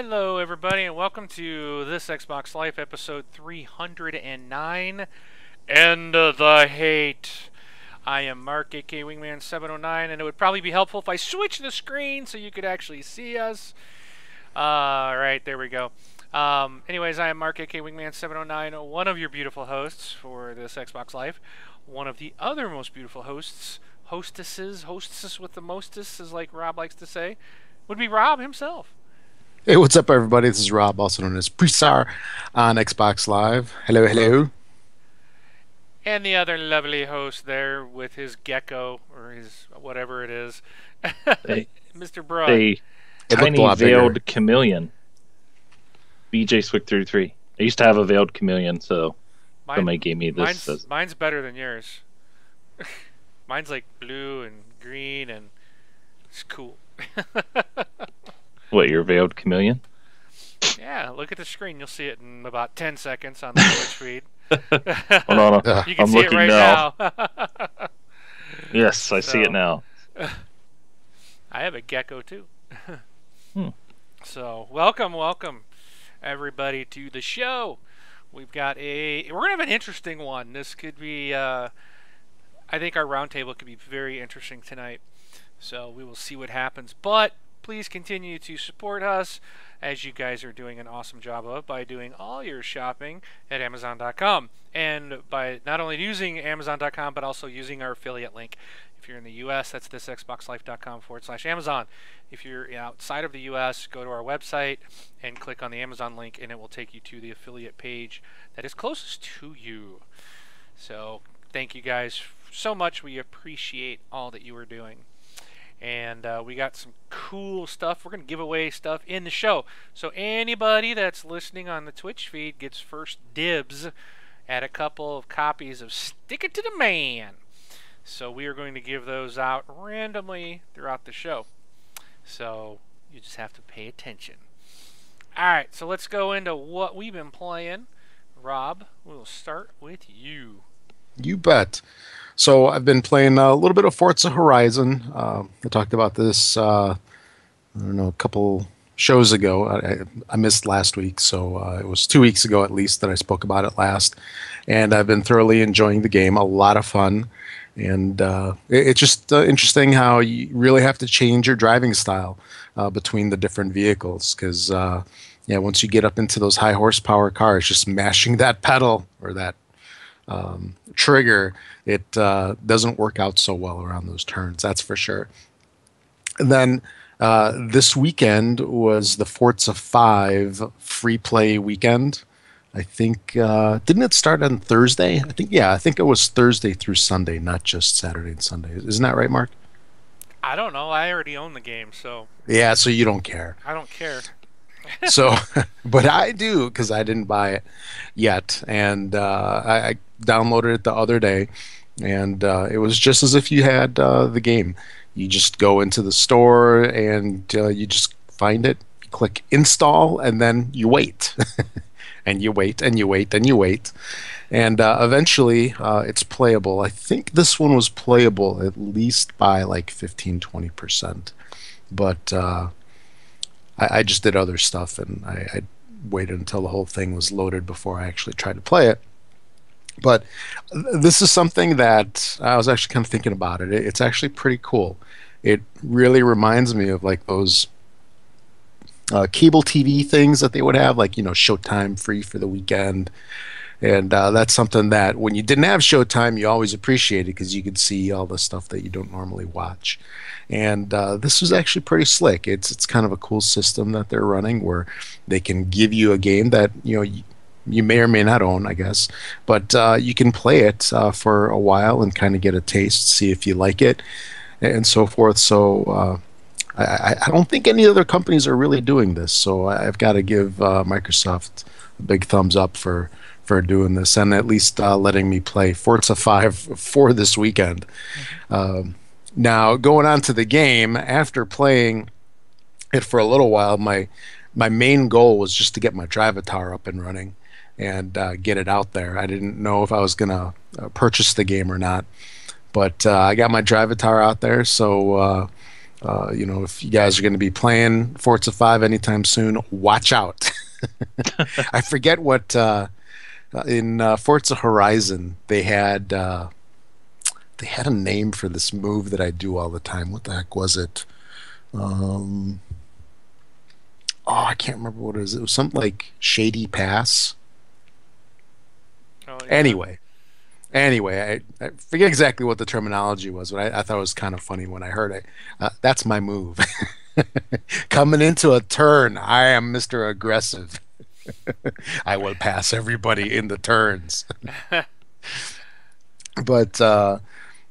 Hello, everybody, and welcome to this Xbox Life episode 309. End of the hate. I am Mark, aka Wingman709, and it would probably be helpful if I switch the screen so you could actually see us. Right, there we go. Anyways, I am Mark, aka Wingman709, one of your beautiful hosts for this Xbox Life. One of the other most beautiful hostesses with the mostest, as like Rob likes to say, would be Rob himself. Hey, what's up, everybody? This is Rob, also known as Presar on Xbox Live. Hello, hello. And the other lovely host there with his gecko, or his whatever it is, A, Mr. Broad. a It looked a tiny lot veiled bigger. chameleon. BJ Swick 33. I used to have a veiled chameleon, so somebody gave me this. Mine's better than yours. Mine's like blue and green, and it's cool. What, your veiled chameleon? Yeah, look at the screen. You'll see it in about 10 seconds on the Twitch feed. Hold on, You can I'm see it looking right now. now. Yes, I see So- it now. I have a gecko too. Hmm. So, welcome, everybody, to the show. We're gonna have an interesting one. This could be, I think our roundtable could be very interesting tonight. So we will see what happens. But please continue to support us, as you guys are doing an awesome job of, by doing all your shopping at Amazon.com. And by not only using Amazon.com, but also using our affiliate link. If you're in the US, that's thisxboxlife.com/Amazon. If you're outside of the US, go to our website and click on the Amazon link, and it will take you to the affiliate page that is closest to you. So thank you guys so much. We appreciate all that you are doing. And we got some cool stuff. We're going to give away stuff in the show. So anybody that's listening on the Twitch feed gets first dibs at a couple of copies of Stick It to the Man. So we are going to give those out randomly throughout the show. So you just have to pay attention. Alright, so let's go into what we've been playing. Rob, we'll start with you. You bet. So I've been playing a little bit of Forza Horizon. I talked about this, I don't know, a couple shows ago. I missed last week, so it was 2 weeks ago at least that I spoke about it last. And I've been thoroughly enjoying the game. A lot of fun. And it's just interesting how you really have to change your driving style between the different vehicles. Because, once you get up into those high horsepower cars, just mashing that pedal or that trigger, it doesn't work out so well around those turns, that's for sure. And then this weekend was the Forza 5 free play weekend. I think, didn't it start on Thursday? I think it was Thursday through Sunday, not just Saturday and Sunday. Isn't that right, Mark? I don't know. I already own the game, so Yeah, so you don't care. I don't care. So, but I do because I didn't buy it yet, and I downloaded it the other day, and it was just as if you had the game. You just go into the store and you just find it, you click install, and then you wait, and you wait, and you wait, and you wait, and eventually it's playable. I think this one was playable at least by like 15-20%, but I just did other stuff, and I waited until the whole thing was loaded before I actually tried to play it. But this is something that I was actually kind of thinking about it. It's actually pretty cool. It really reminds me of like those cable TV things that they would have, like, Showtime free for the weekend. And that's something that when you didn't have Showtime, you always appreciated because you could see all the stuff that you don't normally watch. And this was actually pretty slick. It's kind of a cool system that they're running where they can give you a game that you may or may not own, I guess, but you can play it for a while and kind of get a taste, see if you like it, and so forth. So I don't think any other companies are really doing this. So I've got to give Microsoft a big thumbs up for doing this and at least letting me play Forza 5 for this weekend. Now, going on to the game, after playing it for a little while, my main goal was just to get my Drivatar up and running and get it out there. I didn't know if I was going to purchase the game or not, but I got my Drivatar out there, so if you guys are going to be playing Forza 5 anytime soon, watch out. I forget what in Forza Horizon they had a name for this move that I do all the time. What the heck was it? I can't remember what it was. It was something like Shady Pass. Oh, yeah. Anyway, I forget exactly what the terminology was, but I thought it was kind of funny when I heard it. That's my move. Coming into a turn, I am Mr. Aggressive. I will pass everybody in the turns. But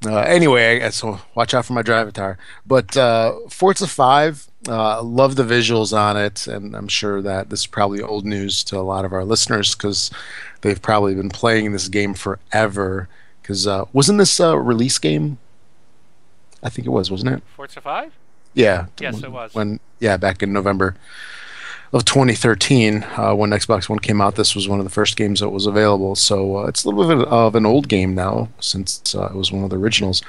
anyway, so watch out for my Drivatar. But Forza 5, love the visuals on it, and I'm sure that this is probably old news to a lot of our listeners because they've probably been playing this game forever. Because wasn't this a release game? I think it was, wasn't it? Forza 5? Yeah. Yes, it was. Back in November of 2013, when Xbox One came out, this was one of the first games that was available. So it's a little bit of an old game now, since it was one of the originals.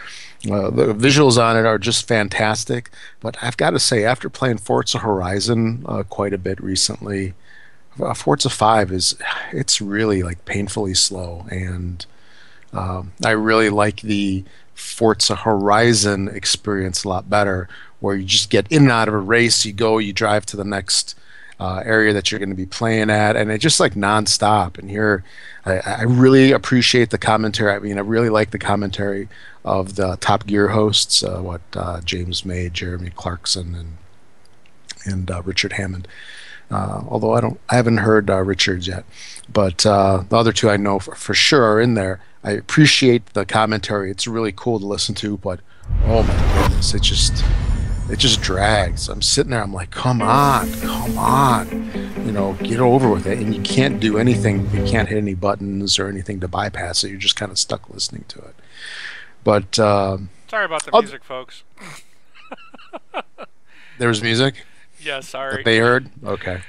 The visuals on it are just fantastic. But I've got to say, after playing Forza Horizon quite a bit recently, Forza 5 it's really like painfully slow, and I really like the Forza Horizon experience a lot better, where you just get in and out of a race, you drive to the next area that you're going to be playing at, and it's just like nonstop. And here, I really appreciate the commentary. I mean, I really like the commentary of the Top Gear hosts, James May, Jeremy Clarkson, and Richard Hammond. Although I haven't heard Richard's yet, but the other two I know for sure are in there. I appreciate the commentary. It's really cool to listen to, but oh my goodness, it just drags. I'm sitting there, I'm like, come on, get over with it. And you can't do anything. You can't hit any buttons or anything to bypass it. You're just kind of stuck listening to it. But sorry about the music, folks. There was music? Yeah, sorry. That they heard? Okay.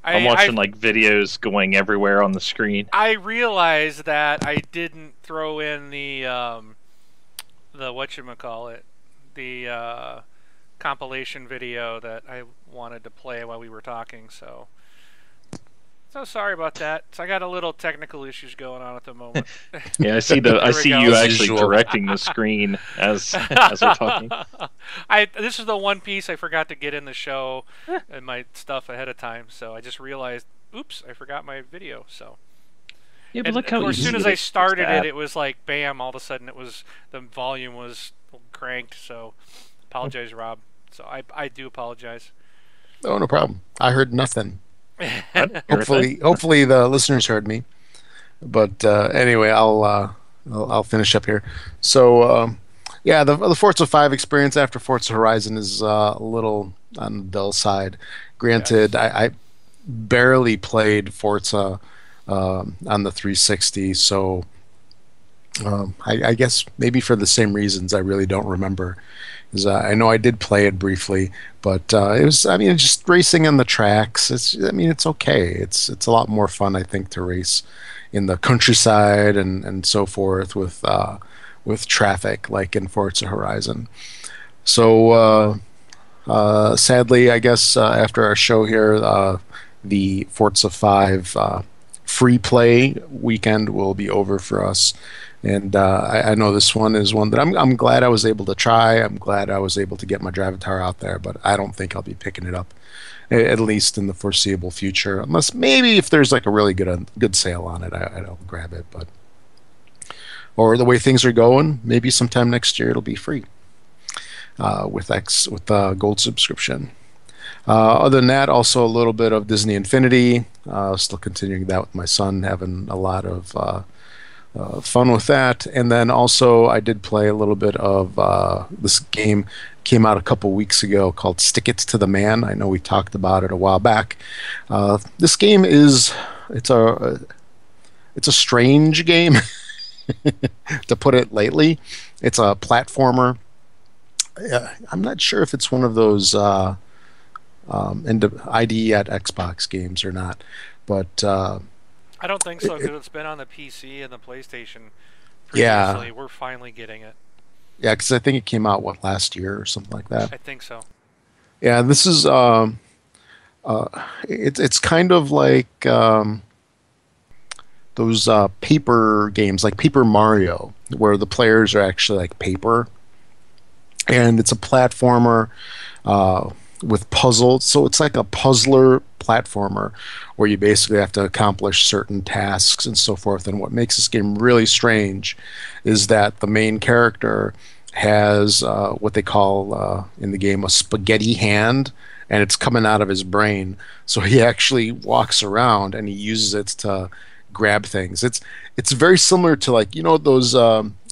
I'm watching videos going everywhere on the screen. I realized that I didn't throw in the whatchamacallit, the compilation video that I wanted to play while we were talking, so sorry about that. So I got a little technical issues going on at the moment. Yeah, I see you actually directing the screen as we're talking. This is the one piece I forgot to get in the show and my stuff ahead of time, so I just realized, oops, I forgot my video. So yeah, but look how as soon as I started it was like bam, all of a sudden the volume was cranked, so apologize, Rob. So I do apologize. Oh, no problem. I heard nothing. Hopefully the listeners heard me. But anyway, I'll finish up here. So the Forza 5 experience after Forza Horizon is a little on the dull side. Granted, yes. I barely played Forza on the 360, so I guess maybe for the same reasons I really don't remember. I know I did play it briefly, but it was, just racing on the tracks. It's okay. It's a lot more fun, I think, to race in the countryside and so forth with traffic like in Forza Horizon. So sadly, I guess after our show here, the Forza 5 free play weekend will be over for us. And I know this one is one that I'm glad I was able to try. I'm glad I was able to get my Drivatar out there, but I don't think I'll be picking it up, at least in the foreseeable future. Unless maybe if there's like a really good sale on it, I'll grab it. Or the way things are going, maybe sometime next year it'll be free with the gold subscription. Other than that, also a little bit of Disney Infinity. Still continuing that with my son, having a lot of fun with that. And then also I did play a little bit of this game came out a couple weeks ago called Stick It to the Man. I know we talked about it a while back. This game it's a strange game to put it lightly. It's a platformer. I'm not sure if it's one of those ID at Xbox games or not, but I don't think so, because it's been on the PC and the PlayStation previously. Yeah. We're finally getting it. Yeah, because I think it came out last year or something like that. I think so. Yeah, this is it's kind of like those paper games, like Paper Mario, where the players are actually like paper, and it's a platformer uh, with puzzles. So it's like a puzzler platformer where you basically have to accomplish certain tasks and so forth. And what makes this game really strange is that the main character has what they call in the game a spaghetti hand, and it's coming out of his brain. So he actually walks around and he uses it to grab things. It's very similar to, like, you know, those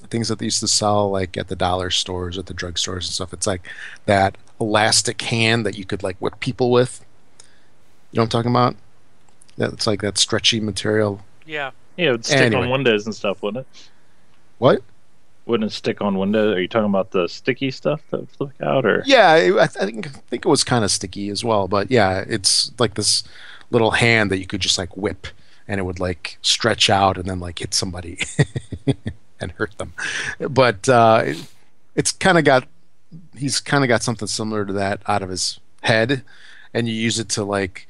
things that they used to sell like at the dollar stores, at the drugstores and stuff. It's like that elastic hand that you could like whip people with. You know what I'm talking about? It's like that stretchy material. Yeah. Yeah, it would stick Anyway. on windows and stuff, wouldn't it? What? Wouldn't it stick on windows? Are you talking about the sticky stuff that would flick out, or? Yeah, I think it was kind of sticky as well, but yeah, it's like this little hand that you could just like whip, and it would like stretch out and then like hit somebody and hurt them. But it's kind of got he's kind of got something similar to that out of his head, and you use it to like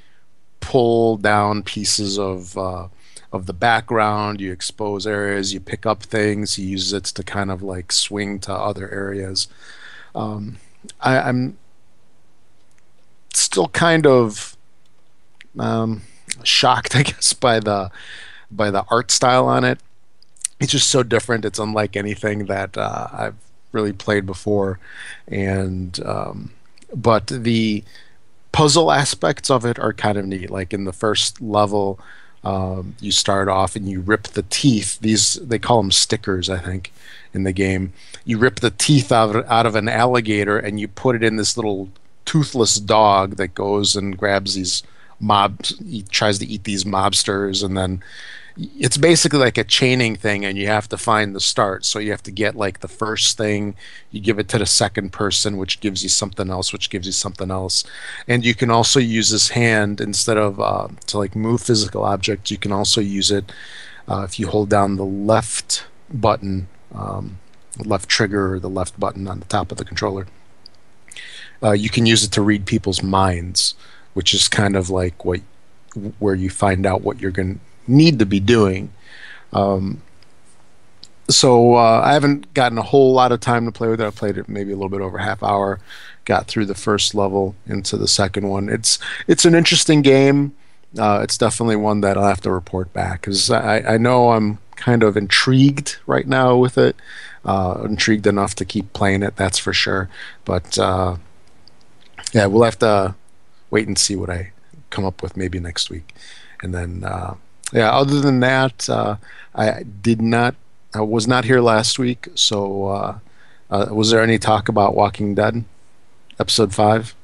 pull down pieces of the background. You expose areas, you pick up things. He uses it to kind of like swing to other areas. Um, I'm still kind of um, shocked, I guess, by the art style on it. It's just so different. It's unlike anything that I've really played before, and but the puzzle aspects of it are kind of neat. Like in the first level, you start off and you rip the teeth. These, they call them stickers, I think, in the game. You rip the teeth out of an alligator and you put it in this little toothless dog that goes and grabs these mobs. He tries to eat these mobsters, and then it's basically like a chaining thing, and you have to find the start. So you have to get like the first thing, you give it to the second person, which gives you something else, which gives you something else. And you can also use this hand instead of to like move physical objects. You can also use it if you hold down the left button, left trigger, or the left button on the top of the controller. You can use it to read people's minds, which is kind of like where you find out what you're going to need to be doing. So I haven't gotten a whole lot of time to play with it. I played it maybe a little bit over half hour, got through the first level into the second one. It's an interesting game. It's definitely one that I'll have to report back, because I know I'm kind of intrigued right now with it. Intrigued enough to keep playing it, that's for sure. But yeah, we'll have to wait and see what I come up with maybe next week. And then yeah, other than that, I was not here last week. So was there any talk about Walking Dead episode 5?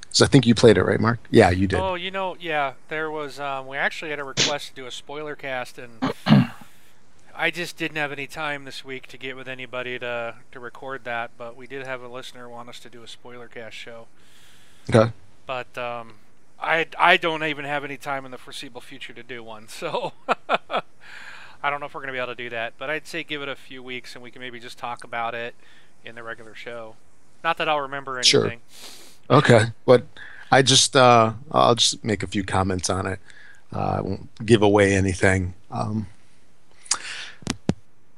Because I think you played it, right, Mark? Yeah, you did. Oh, yeah, there was. We actually had a request to do a spoiler cast, and I just didn't have any time this week to get with anybody to record that. But we did have a listener want us to do a spoiler cast show. Okay. But I don't even have any time in the foreseeable future to do one, so I don't know if we're going to be able to do that. But I'd say give it a few weeks, and we can maybe just talk about it in the regular show. Not that I'll remember anything. Sure. Okay, but I'll just make a few comments on it. I won't give away anything.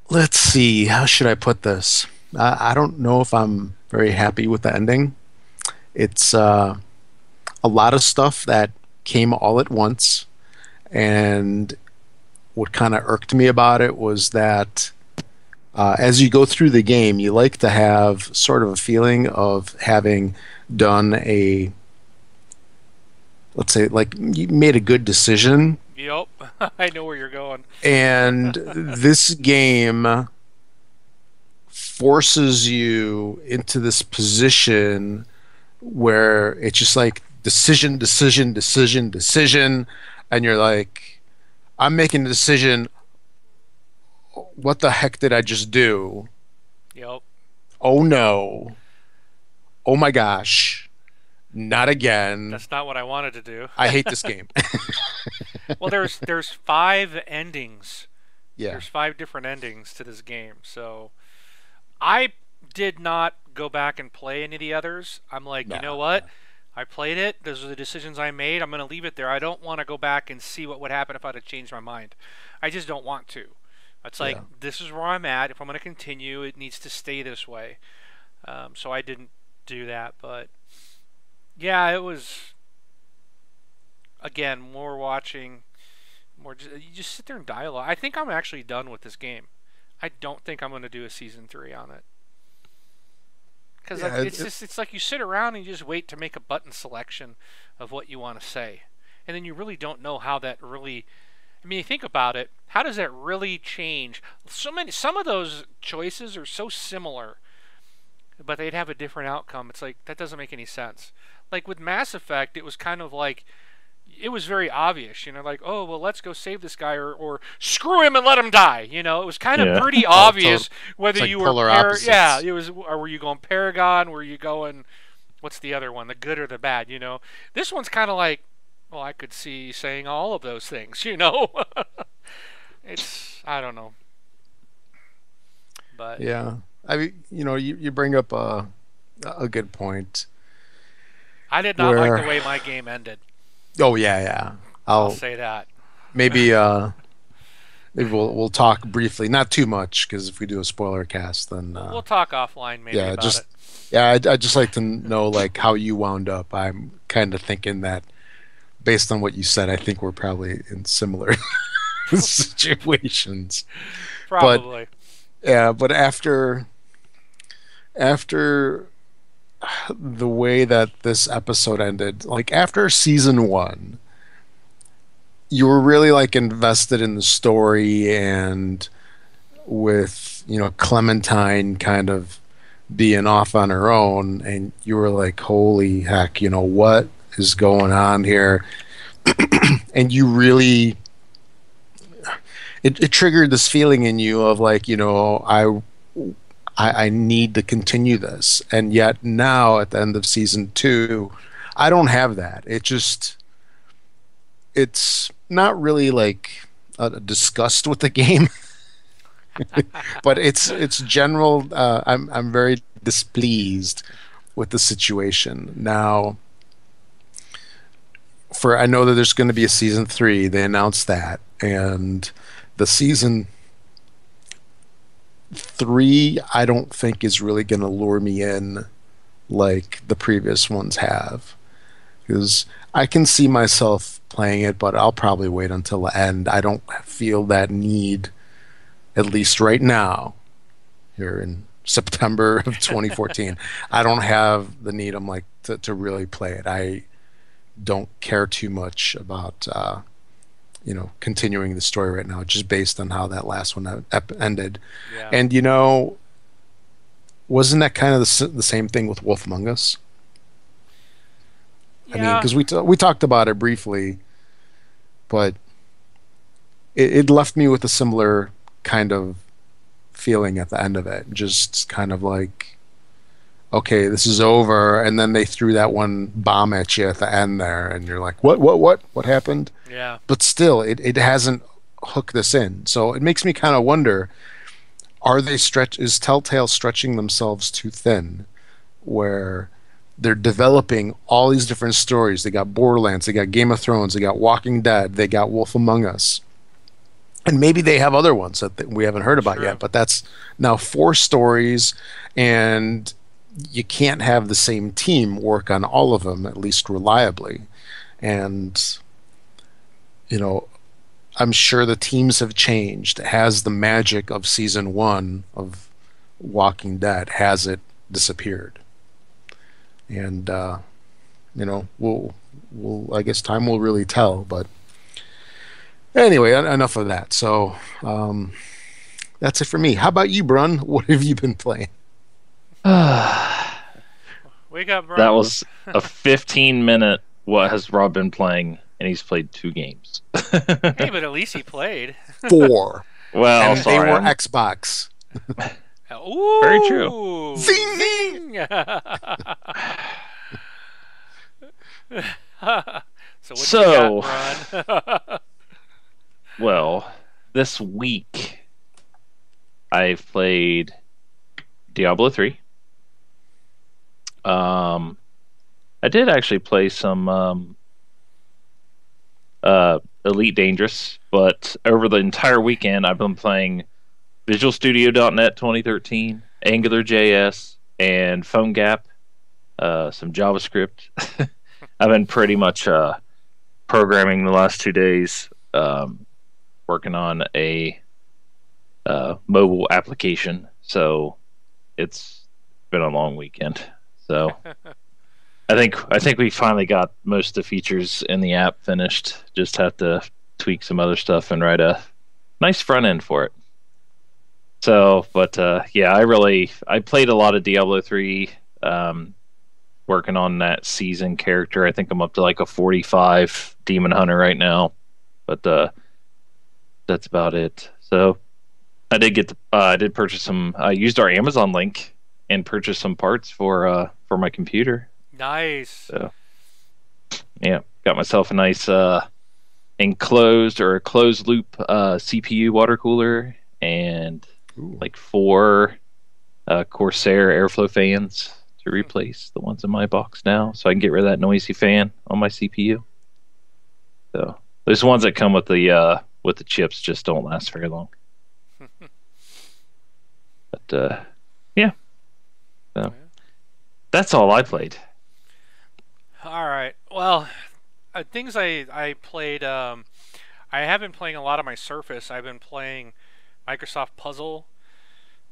Let's see, how should I put this? I don't know if I'm very happy with the ending. It's a lot of stuff that came all at once, and what kind of irked me about it was that as you go through the game, you like to have sort of a feeling of having done a, let's say, like you made a good decision. Yep, I know where you're going. And this game forces you into this position where it's just like decision, decision, decision, decision, and you're like, I'm making a decision. What the heck did I just do? Yep. Oh no. Oh my gosh. Not again. That's not what I wanted to do. I hate this game. Well, there's 5 endings. Yeah. There's 5 different endings to this game, so I did not go back and play any of the others. I'm like, you know No, what? I played it. Those are the decisions I made. I'm going to leave it there. I don't want to go back and see what would happen if I'd have changed my mind. I just don't want to. It's like, yeah, this is where I'm at. If I'm going to continue, it needs to stay this way. So I didn't do that. But yeah, it was, again, more watching, you just sit there and dialogue. I think I'm actually done with this game. I don't think I'm going to do a season 3 on it. Because yeah. it's like you sit around and you just wait to make a button selection of what you want to say. And then you really don't know how that really, I mean, you think about it, how does that really change? Some of those choices are so similar, but they'd have a different outcome. It's like, that doesn't make any sense. Like with Mass Effect, it was kind of like, it was very obvious, like, oh, well, let's go save this guy, or screw him and let him die. It was kind of pretty obvious whether like you were polar opposites. yeah, it was. Or were you going Paragon? Were you going, what's the other one, the good or the bad? This one's kind of like, well, I could see saying all of those things. It's, I don't know, but Yeah. I mean, you bring up a good point. I did not like Where, the way my game ended. oh yeah, yeah. I'll say that. Maybe maybe we'll talk briefly, not too much, because if we do a spoiler cast, then We'll talk offline maybe yeah, about just it. yeah, I'd just like to know like how you wound up. I'm kind of thinking that based on what you said, I think we're probably in similar situations. Probably. Yeah, but after the way that this episode ended, like after season 1, you were really like invested in the story, and with Clementine kind of being off on her own, and you were like, holy heck, what is going on here? And you really, it triggered this feeling in you of like, I need to continue this. And yet now at the end of season 2, I don't have that. It's not really like a disgust with the game, but it's general. I'm very displeased with the situation now. I know that there's going to be a season 3. They announced that, and the season 3 I don't think is really going to lure me in like the previous ones have, because I can see myself playing it, but I'll probably wait until the end. I don't feel that need, at least right now, here in September of 2014. I don't have the need, I'm like, to really play it. I don't care too much about continuing the story right now, just based on how that last one ended. Yeah. And wasn't that kind of the same thing with Wolf Among Us? Yeah. I mean, because we talked about it briefly, but it left me with a similar kind of feeling at the end of it. Just kind of like, okay, this is over, and then they threw that one bomb at you at the end there, and you're like, what happened? Yeah. But still, it hasn't hooked us in. So it makes me kind of wonder, is Telltale stretching themselves too thin, where they're developing all these different stories? They got Borderlands, they got Game of Thrones, they got Walking Dead, they got Wolf Among Us. And maybe they have other ones that we haven't heard about yet, but that's now 4 stories, and you can't have the same team work on all of them, at least reliably. And I'm sure the teams have changed. Has the magic of season 1 of Walking Dead, has it disappeared? And we'll I guess time will really tell. But anyway, enough of that. So that's it for me. How about you, Brun? What have you been playing? Wake up, bro. That was a 15-minute what has Rob been playing, and he's played 2 games. Hey, but at least he played. 4. Well, And sorry. they were Xbox. Ooh. Very true. Zing, zing. So what you got, Ron? Well, this week I've played Diablo 3. I did actually play some Elite Dangerous, but over the entire weekend, I've been playing Visual Studio.NET 2013, AngularJS, and PhoneGap, some JavaScript. I've been pretty much programming the last 2 days, working on a mobile application. So it's been a long weekend. So I think we finally got most of the features in the app finished. Just have to tweak some other stuff and write a nice front end for it. So, but yeah, I played a lot of Diablo 3, working on that season character. I think I'm up to like a 45 Demon Hunter right now, but that's about it. So I did purchase some. I used our Amazon link and purchased some parts for my computer. Nice. So yeah, got myself a nice enclosed or a closed loop CPU water cooler and like 4 Corsair airflow fans to replace the ones in my box now, so I can get rid of that noisy fan on my CPU. So those ones that come with the chips just don't last very long. But yeah, so that's all I played. All right. Well, things I played. I have been playing a lot of my Surface. I've been playing Microsoft Puzzle,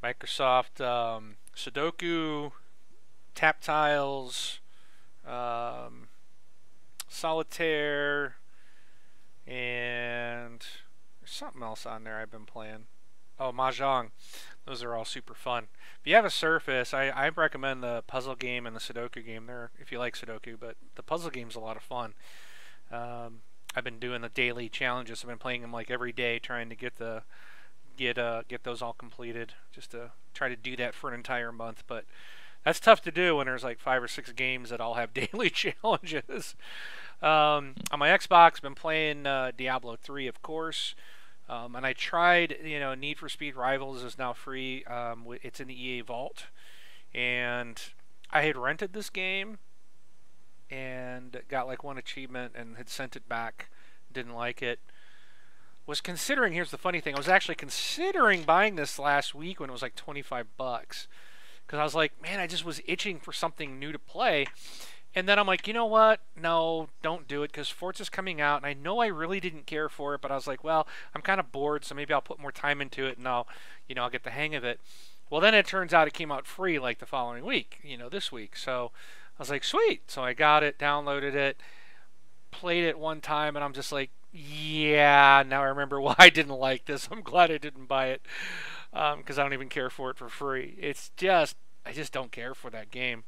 Microsoft Sudoku, Tap Tiles, Solitaire, and there's something else on there I've been playing. Oh, Mahjong. Those are all super fun. If you have a Surface, I recommend the puzzle game and the Sudoku game there if you like Sudoku, but the puzzle game's a lot of fun. I've been doing the daily challenges. I've been playing them like every day, trying to get those all completed, just to try to do that for an entire month. But that's tough to do when there's like 5 or 6 games that all have daily challenges. On my Xbox, I've been playing Diablo 3, of course. And I tried, Need for Speed Rivals is now free. It's in the EA Vault. And I had rented this game and got like one achievement and had sent it back. Didn't like it. Was considering, here's the funny thing, I was actually considering buying this last week when it was like $25. Because I was like, man, I just was itching for something new to play. And then I'm like, you know what? No, don't do it, because Forza's coming out, and I know I really didn't care for it, but I was like, well, I'm kind of bored, so maybe I'll put more time into it, and I'll get the hang of it. Well, then it turns out it came out free like the following week, this week. So I was like, sweet. So I got it, downloaded it, played it one time, and I'm just like, yeah, now I remember why I didn't like this. I'm glad I didn't buy it, because I don't even care for it for free. I just don't care for that game.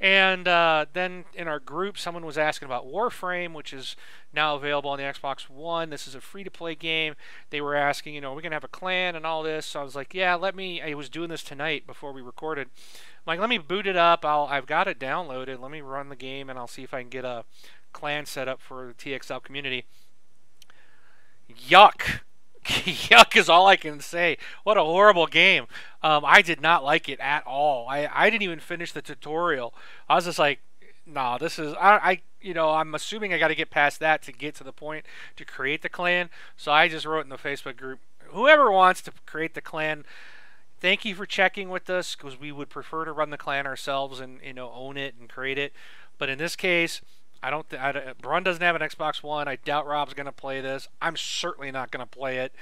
And then in our group, someone was asking about Warframe, which is now available on the Xbox One. This is a free-to-play game. They were asking, are we going to have a clan and all this? So I was like, yeah, I was doing this tonight before we recorded. I'm like, let me boot it up. I've got it downloaded. Let me run the game, and I'll see if I can get a clan set up for the TXL community. Yuck. Yuck is all I can say. What a horrible game. I did not like it at all. I didn't even finish the tutorial. I was just like, nah, this is I'm assuming I got to get past that to get to the point to create the clan. So I just wrote in the Facebook group, whoever wants to create the clan, thank you for checking with us, because we would prefer to run the clan ourselves and own it and create it. But in this case, Brun doesn't have an Xbox One. I doubt Rob's going to play this. I'm certainly not going to play it.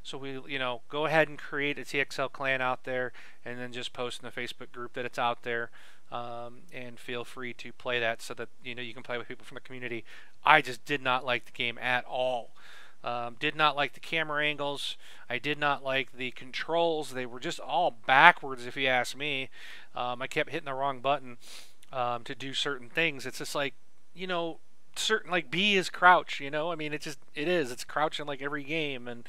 So we, go ahead and create a TXL clan out there, and then just post in the Facebook group that it's out there, and feel free to play that so that you can play with people from the community. I just did not like the game at all. Did not like the camera angles. I did not like the controls. They were just all backwards, if you ask me. I kept hitting the wrong button to do certain things. It's just like, certain, like B is crouch, I mean, it's crouch in like every game, and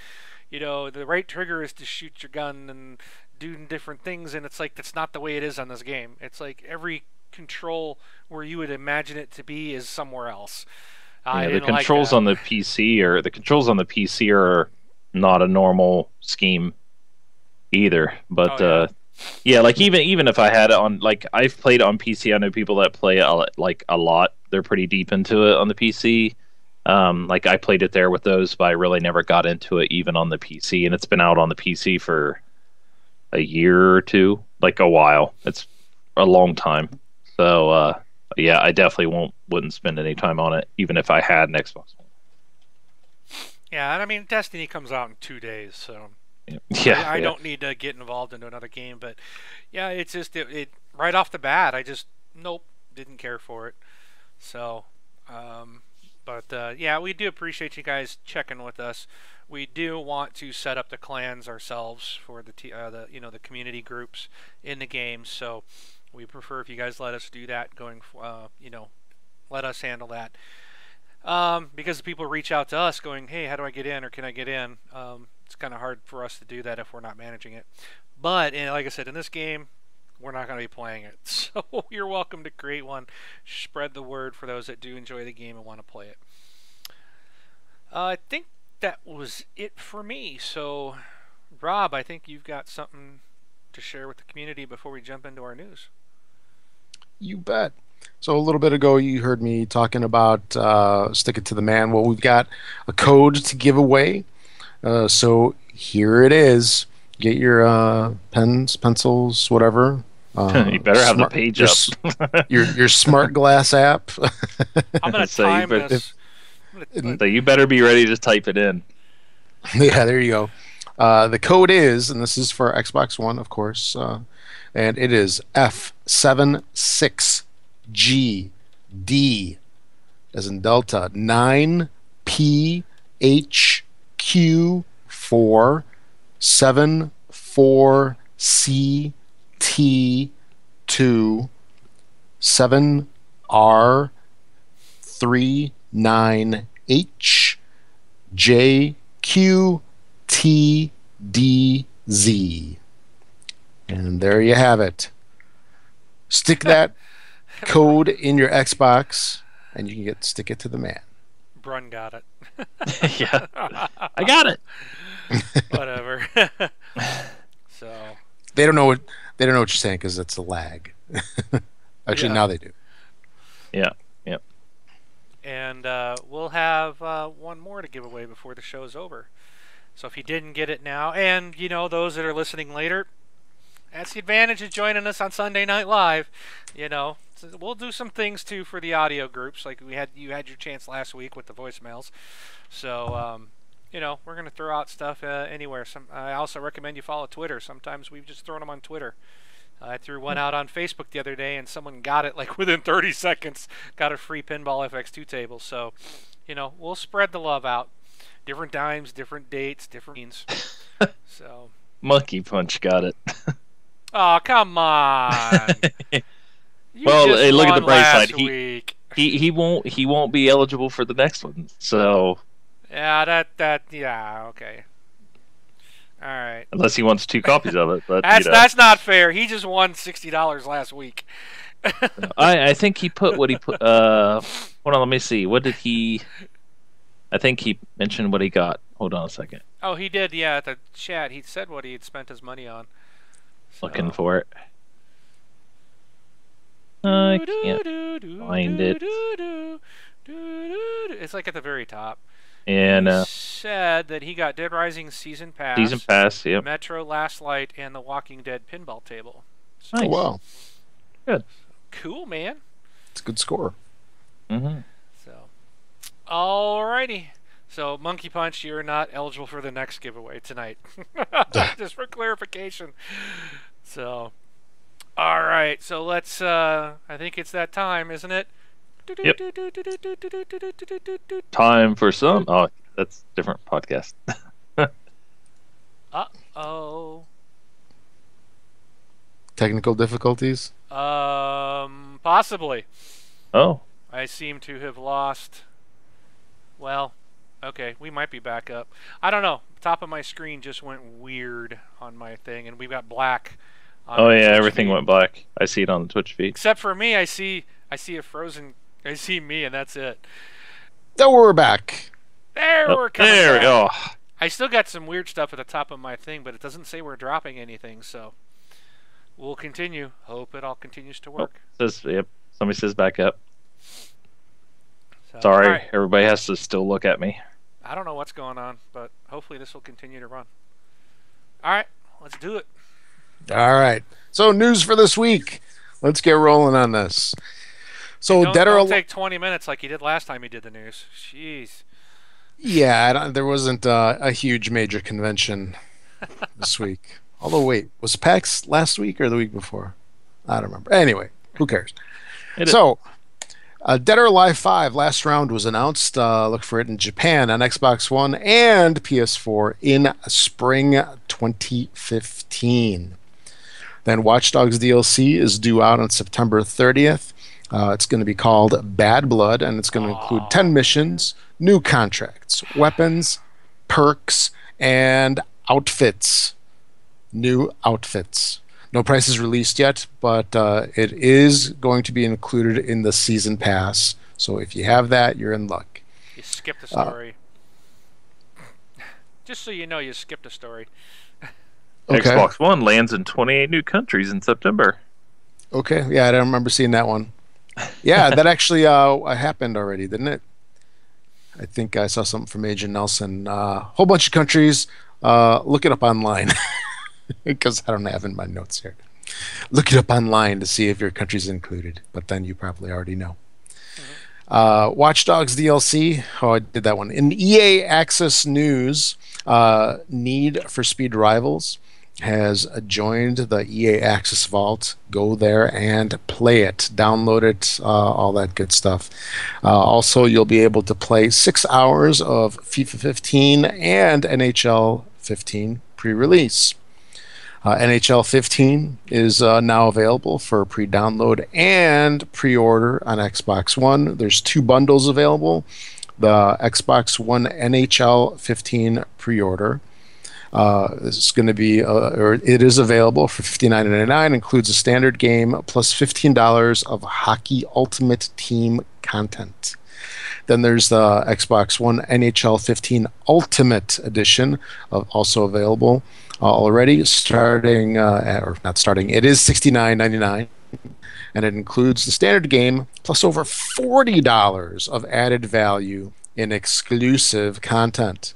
the right trigger is to shoot your gun and do different things, and it's like that's not the way it is on this game. It's like every control where you would imagine it to be is somewhere else. The controls on the PC are not a normal scheme either, but Yeah, like even if I had it on, like I've played on PC. I know people that play it like a lot. They're pretty deep into it on the PC. Like I played it there with those, but I really never got into it even on the PC. And it's been out on the PC for a year or two, like a while. It's a long time. So yeah, I definitely wouldn't spend any time on it, even if I had an Xbox One. Yeah, and I mean, Destiny comes out in 2 days, so Yeah, I don't need to get involved into another game. But yeah, it's just it right off the bat. I just nope, didn't care for it. So, but yeah, we do appreciate you guys checking with us. We do want to set up the clans ourselves for the the community groups in the game. So we prefer if you guys let us do that going. Let us handle that. Because people reach out to us going, hey, how do I get in or can I get in? It's kind of hard for us to do that if we're not managing it. But like I said, in this game, we're not going to be playing it. So you're welcome to create one. Spread the word for those that do enjoy the game and want to play it. I think that was it for me. So, Rob, I think you've got something to share with the community before we jump into our news. You bet. So a little bit ago, you heard me talking about Stick It to the Man. Well, we've got a code to give away. So here it is. Get your pens, pencils, whatever. You better have the page up. your smart glass app. I'm going to time this. So you better be ready to type it in. Yeah, there you go. The code is, and this is for Xbox One, of course, and it is F76GD as in Delta 9PHQ4 74CT2 7R39HJQTDZ. And there you have it. Stick that code in your Xbox, and you can stick it to the man. Brun got it. Yeah, I got it. Whatever. So they don't know what you're saying because it's a lag. Actually, now they do. Yeah. And we'll have one more to give away before the show's over. So if you didn't get it now, and those that are listening later, that's the advantage of joining us on Sunday Night Live. So we'll do some things too for the audio groups, like you had your chance last week with the voicemails. So we're gonna throw out stuff anywhere. I also recommend you follow Twitter. Sometimes we've just thrown them on Twitter. I threw one out on Facebook the other day, and someone got it like within 30 seconds. Got a free Pinball FX2 table. So, we'll spread the love out. Different times, different dates, different means. So. Monkey Punch got it. Oh, come on. Well, hey, look at the bright side. He He won't be eligible for the next one. So. Yeah, yeah, okay. All right. Unless he wants 2 copies of it, but that's not fair. He just won $60 last week. I think he put what he put. Hold on, let me see. What did he? I think he mentioned what he got. Hold on a second. Oh, he did. Yeah, at the chat, he said what he had spent his money on. So. Looking for it. I can't find it. It's like at the very top. And he said that he got Dead Rising Season Pass. Season Pass, yep. Metro Last Light and the Walking Dead pinball table. So, nice. Oh, wow. Good. Cool, man. It's a good score. Mm-hmm. So, alrighty. So, Monkey Punch, you're not eligible for the next giveaway tonight. Just for clarification. So, alright. So, let's, I think it's that time, isn't it? Yep. Time for some. Oh, that's a different podcast. Uh-oh. Technical difficulties? Possibly. Oh. I seem to have lost. Well, okay, we might be back up. I don't know. The top of my screen just went weird on my thing, and we've got black. Oh yeah, everything went black. I see it on the Twitch feed. Except for me, I see a frozen. I see me, and that's it. Oh, we're back. We're coming there we back. go. I still got some weird stuff at the top of my thing, but it doesn't say we're dropping anything, so. we'll continue. Hope it all continues to Oh, work. says yep. Somebody says back up. So, Sorry, all right. everybody has to still look at me. I don't know what's going on, but hopefully this will continue to run. All right, let's do it. All right. So news for this week. Let's get rolling on this. So Don't take 20 minutes like you did last time you did the news. Jeez. Yeah, there wasn't a huge major convention this week. Although, wait, was PAX last week or the week before? I don't remember. Anyway, who cares? So, Dead or Alive 5 last round was announced. Look for it in Japan on Xbox One and PS4 in spring 2015. Then Watch Dogs DLC is due out on September 30th. It's going to be called Bad Blood, and it's going to include 10 missions, new contracts, weapons, perks, and outfits. New outfits. No price is released yet, but it is going to be included in the season pass. So if you have that, you're in luck. You skipped a story. Just so you know, you skipped a story. Okay. Xbox One lands in 28 new countries in September. Okay, yeah, I don't remember seeing that one. Yeah, that actually happened already, didn't it? I think I saw something from Agent Nelson. Whole bunch of countries. Look it up online because I don't have it in my notes here. Look it up online to see if your country's included, but then you probably already know. Watch Dogs DLC. Oh, I did that one. In EA Access news, Need for Speed Rivals has joined the EA Access Vault. Go there and play it, download it, all that good stuff. Also, you'll be able to play 6 hours of FIFA 15 and NHL 15 pre-release. NHL 15 is now available for pre-download and pre-order on Xbox One. There's 2 bundles available. The Xbox One NHL 15 pre-order. This is going to be, or it is available for $59.99. Includes a standard game plus $15 of Hockey Ultimate Team content. Then there's the Xbox One NHL 15 Ultimate Edition, also available already. Starting, or not starting, it is $69.99. And it includes the standard game plus over $40 of added value in exclusive content.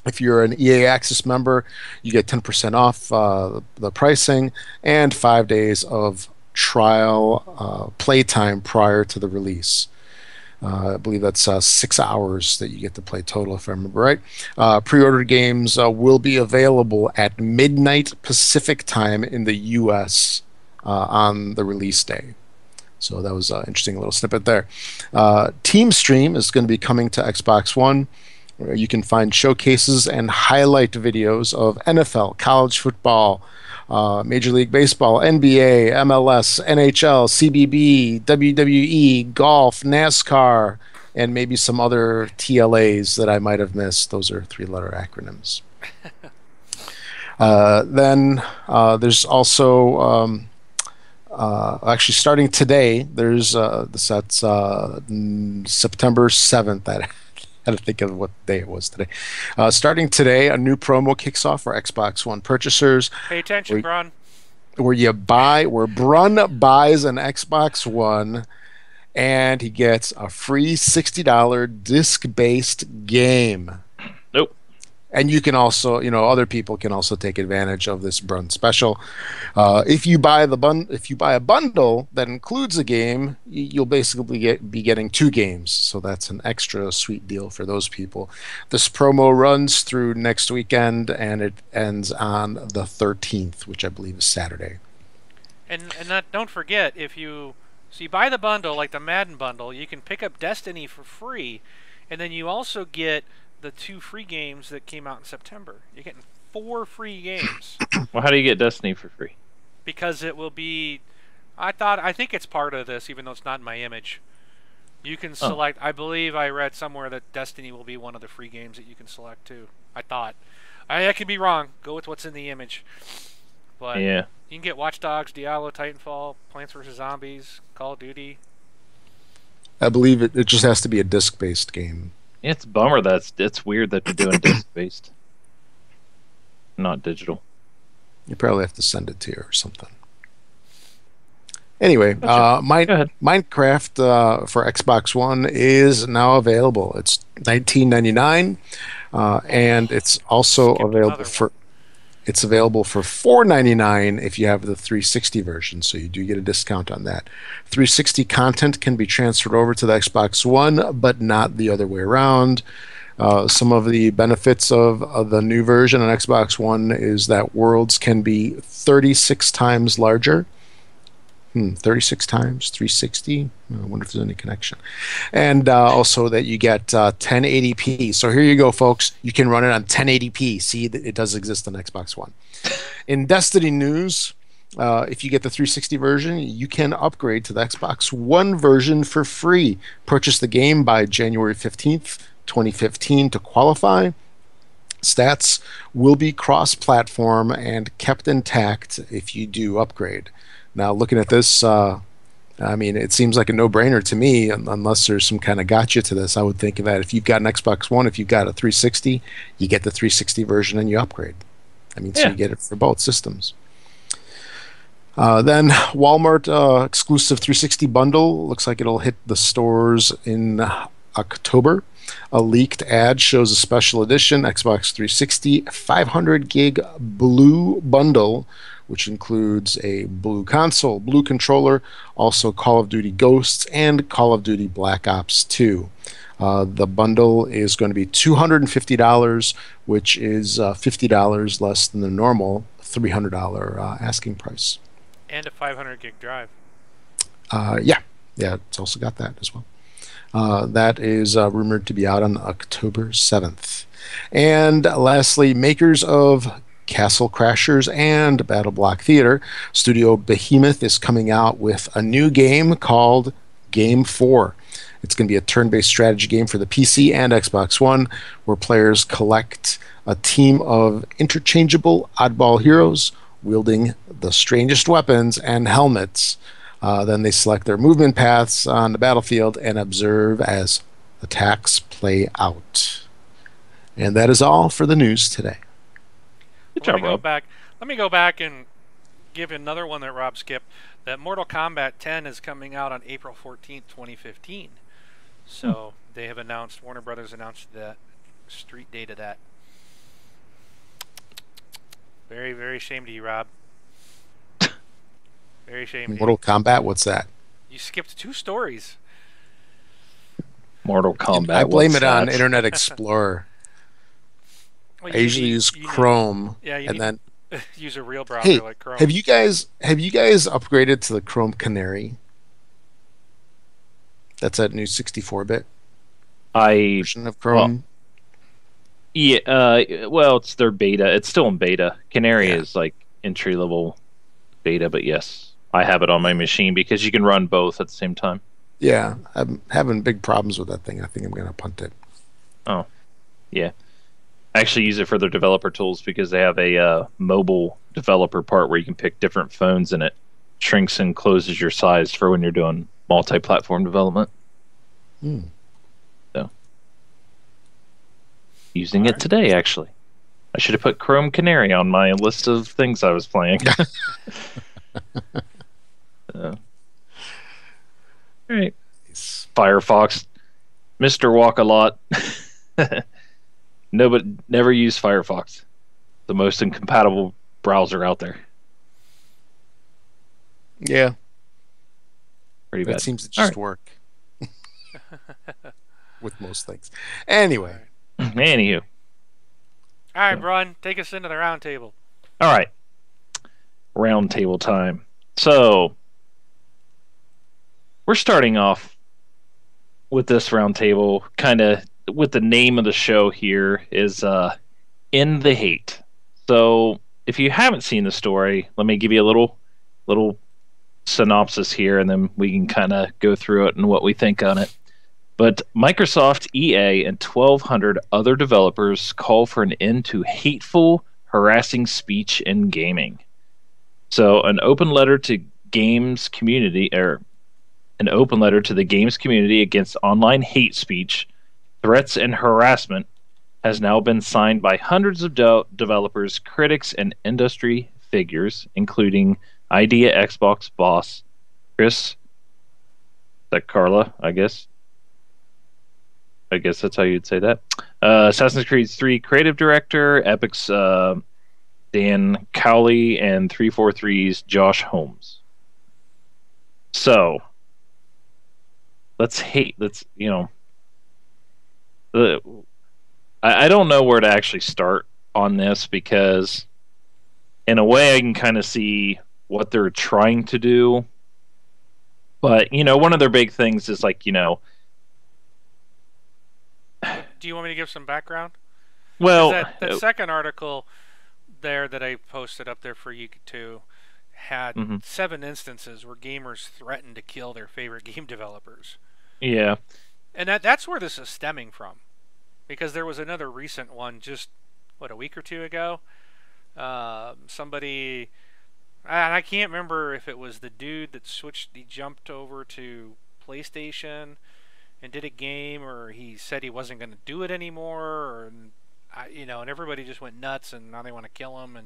If you're an EA Access member, you get 10% off the pricing and 5 days of trial playtime prior to the release. I believe that's 6 hours that you get to play total, if I remember right. Pre-ordered games will be available at midnight Pacific time in the U.S. On the release day. So that was an interesting little snippet there. Team Stream is going to be coming to Xbox One. Where you can find showcases and highlight videos of NFL, college football, Major League Baseball, NBA, MLS, NHL, CBB, WWE, golf, NASCAR, and maybe some other TLAs that I might have missed. Those are 3-letter acronyms. Then there's also actually starting today. There's that's September 7th. I had to think of what day it was today. Starting today, a new promo kicks off for Xbox One purchasers. Pay attention, Brun. Where Brun buys an Xbox One, and he gets a free $60 disc-based game. Nope. And you can also, other people can also take advantage of this Brun special. If you buy a bundle that includes a game, you'll basically be getting 2 games. So that's an extra sweet deal for those people. This promo runs through next weekend, and it ends on the 13th, which I believe is Saturday. And don't forget, if you buy the bundle, like the Madden bundle, you can pick up Destiny for free, and then you also get the 2 free games that came out in September. You're getting 4 free games. Well, how do you get Destiny for free? Because it will be... I think it's part of this, even though it's not in my image. You can select... I believe I read somewhere that Destiny will be one of the free games that you can select, too. I thought. I could be wrong. Go with what's in the image. But yeah. You can get Watch Dogs, Diablo, Titanfall, Plants vs. Zombies, Call of Duty. I believe it just has to be a disc-based game. It's a bummer it's weird that they're doing disc-based, not digital. You probably have to send it to you or something. Anyway, Gotcha. Go ahead. Minecraft for Xbox One is now available. It's 19.99, and it's also Skipped available another one. for $4.99 if you have the 360 version. So you do get a discount on that. 360 content can be transferred over to the Xbox One, but not the other way around. Some of the benefits of the new version on Xbox One is that worlds can be 36 times larger. 36 times 360. I wonder if there's any connection. And also that you get 1080p. So here you go, folks. You can run it on 1080p. See, it does exist on Xbox One. In Destiny news, if you get the 360 version, you can upgrade to the Xbox One version for free. Purchase the game by January 15th, 2015 to qualify. Stats will be cross-platform and kept intact if you do upgrade. Now, looking at this, I mean, it seems like a no-brainer to me, unless there's some kind of gotcha to this. I would think that if you've got an Xbox One, if you've got a 360, you get the 360 version and you upgrade. I mean, so you get it for both systems. Then Walmart exclusive 360 bundle looks like it'll hit the stores in October. A leaked ad shows a special edition Xbox 360 500 gig blue bundle, which includes a blue console, blue controller, also Call of Duty Ghosts, and Call of Duty Black Ops 2. The bundle is going to be $250, which is $50 less than the normal $300 asking price. And a 500 gig drive. Yeah, it's also got that as well. That is rumored to be out on October 7th. And lastly, makers of Castle Crashers and Battle Block Theater, Studio Behemoth is coming out with a new game called Game 4. It's going to be a turn-based strategy game for the PC and Xbox One, where players collect a team of interchangeable oddball heroes wielding the strangest weapons and helmets. Then they select their movement paths on the battlefield and observe as attacks play out. And that is all for the news today. Good job, Rob. Let me go back and give another one that Rob skipped. That Mortal Kombat 10 is coming out on April 14th, 2015. So they have announced, Warner Brothers announced the street date of that. Very, very shame to you, Rob. Very shame. Mortal Kombat, what's that? You skipped 2 stories. Mortal Kombat. I blame it on Internet Explorer. Well, I usually use Chrome, and then use a real browser like Chrome. Have you guys upgraded to the Chrome Canary? That's that new 64-bit version of Chrome. Well, it's their beta. It's still in beta. Canary is like entry level beta, but yes, I have it on my machine because you can run both at the same time. Yeah, I'm having big problems with that thing. I think I'm going to punt it. Oh, yeah. I actually use it for their developer tools because they have a mobile developer part where you can pick different phones and it shrinks and closes your size for when you're doing multi-platform development. So, using it today, actually. I should have put Chrome Canary on my list of things I was playing. All right. Firefox. Mr. Walk-A-Lot. No, but never use Firefox. The most incompatible browser out there. Yeah. Pretty bad. That seems to just work. With most things. Anyway. Anywho. All right, Brian, take us into the round table. All right. Round table time. So, we're starting off with this round table kind of with the name of the show here is In the Hate. So, if you haven't seen the story, let me give you a little synopsis here, and then we can kind of go through it and what we think on it. But Microsoft, EA, and 1,200 other developers call for an end to hateful, harassing speech in gaming. So, an open letter to the games community against online hate speech, threats, and harassment has now been signed by hundreds of developers, critics, and industry figures, including IDEA Xbox boss Chris, is that Carla? I guess. I guess that's how you'd say that. Assassin's Creed 3 creative director, Epic's Dan Cowley, and 343's Josh Holmes. So let's I don't know where to actually start on this because in a way I can kind of see what they're trying to do. But, one of their big things is like, Do you want me to give some background? well, That second article there that I posted up there for you to had mhm, 7 instances where gamers threatened to kill their favorite game developers. yeah, And that's where this is stemming from. Because there was another recent one just, a week or two ago? Somebody, and I can't remember if it was the dude that he jumped over to PlayStation and did a game, or he said he wasn't going to do it anymore, or and everybody just went nuts, and now they want to kill him.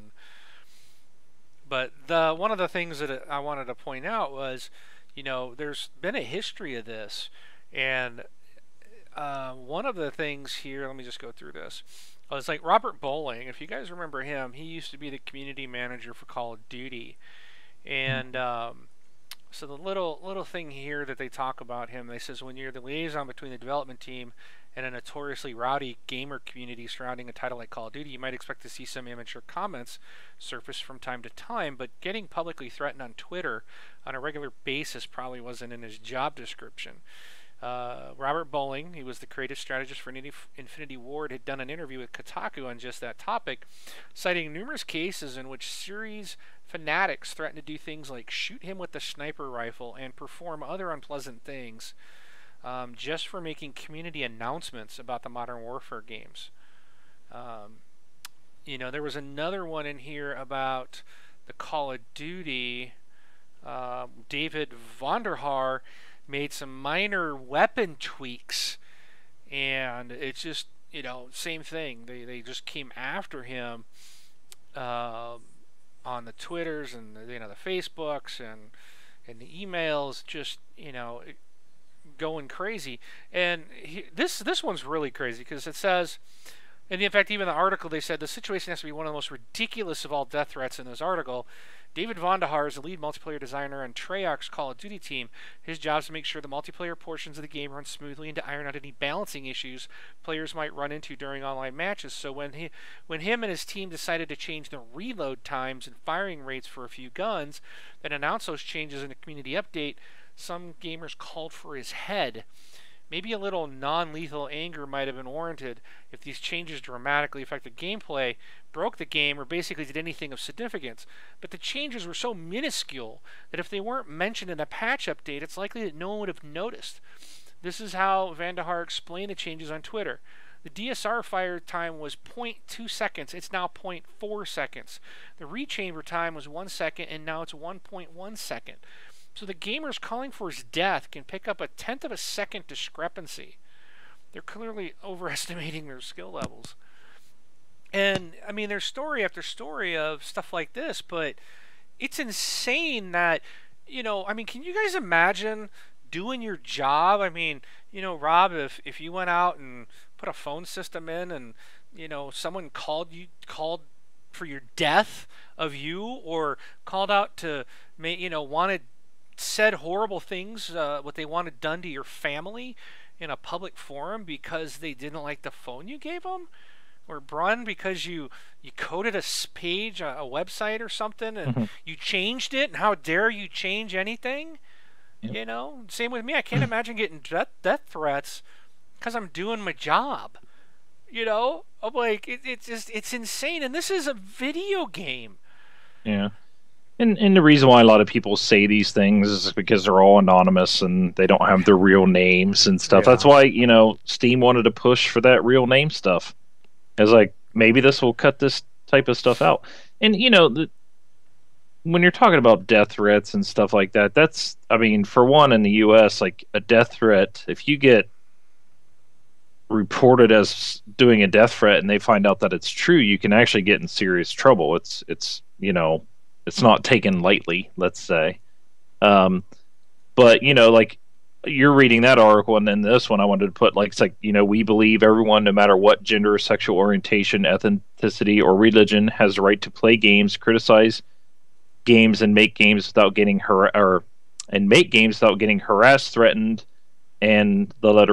But one of the things that I wanted to point out was, there's been a history of this, and one of the things here, let me just go through this. It's like Robert Bowling. If you guys remember him, he used to be the community manager for Call of Duty, and so the little thing here that they talk about him, they says when you're the liaison between the development team and a notoriously rowdy gamer community surrounding a title like Call of Duty, you might expect to see some immature comments surface from time to time, but getting publicly threatened on Twitter on a regular basis probably wasn't in his job description. Robert Bowling, he was the creative strategist for Infinity Ward, had done an interview with Kotaku on just that topic, citing numerous cases in which series fanatics threatened to do things like shoot him with a sniper rifle and perform other unpleasant things just for making community announcements about the Modern Warfare games. There was another one in here about the Call of Duty. David Vonderhaar made some minor weapon tweaks, and it's just, same thing. They just came after him on the Twitters and the Facebooks and the emails, just going crazy. And this one's really crazy because it says, and in fact, even the article, they said the situation has to be one of the most ridiculous of all death threats in this article. David Vonderhaar is the lead multiplayer designer on Treyarch's Call of Duty team. His job is to make sure the multiplayer portions of the game run smoothly and to iron out any balancing issues players might run into during online matches. So when him and his team decided to change the reload times and firing rates for a few guns, then announced those changes in a community update, some gamers called for his head. Maybe a little non-lethal anger might have been warranted if these changes dramatically affected gameplay, broke the game, or basically did anything of significance. But the changes were so minuscule that if they weren't mentioned in a patch update, it's likely that no one would have noticed. This is how Vonderhaar explained the changes on Twitter. The DSR fire time was 0.2 seconds. It's now 0.4 seconds. The rechamber time was 1 second, and now it's 1.1 second. So the gamers calling for his death can pick up a tenth of a second discrepancy. They're clearly overestimating their skill levels. And, I mean, there's story after story of stuff like this, but it's insane that, can you guys imagine doing your job? I mean, Rob, if you went out and put a phone system in and, someone called for your death of you, or called out to, said horrible things, what they wanted done to your family in a public forum because they didn't like the phone you gave them, or Brun, because you coded a page, a website or something, and you changed it, and how dare you change anything? Yep. Same with me. I can't imagine getting death threats because I'm doing my job. I'm like, it's insane, and this is a video game. Yeah. And the reason why a lot of people say these things is because they're all anonymous and they don't have their real names and stuff. Yeah. That's why, Steam wanted to push for that real name stuff. It's like, maybe this will cut this type of stuff out. And, when you're talking about death threats and stuff like that, that's, for one, in the U.S., like a death threat, if you get reported as doing a death threat and they find out that it's true, you can actually get in serious trouble. It's not taken lightly, let's say. But like you're reading that article, and then this one I wanted to put like it's like we believe everyone, no matter what gender, sexual orientation, ethnicity, or religion, has the right to play games, criticize games, and make games without getting harassed, threatened, and the letter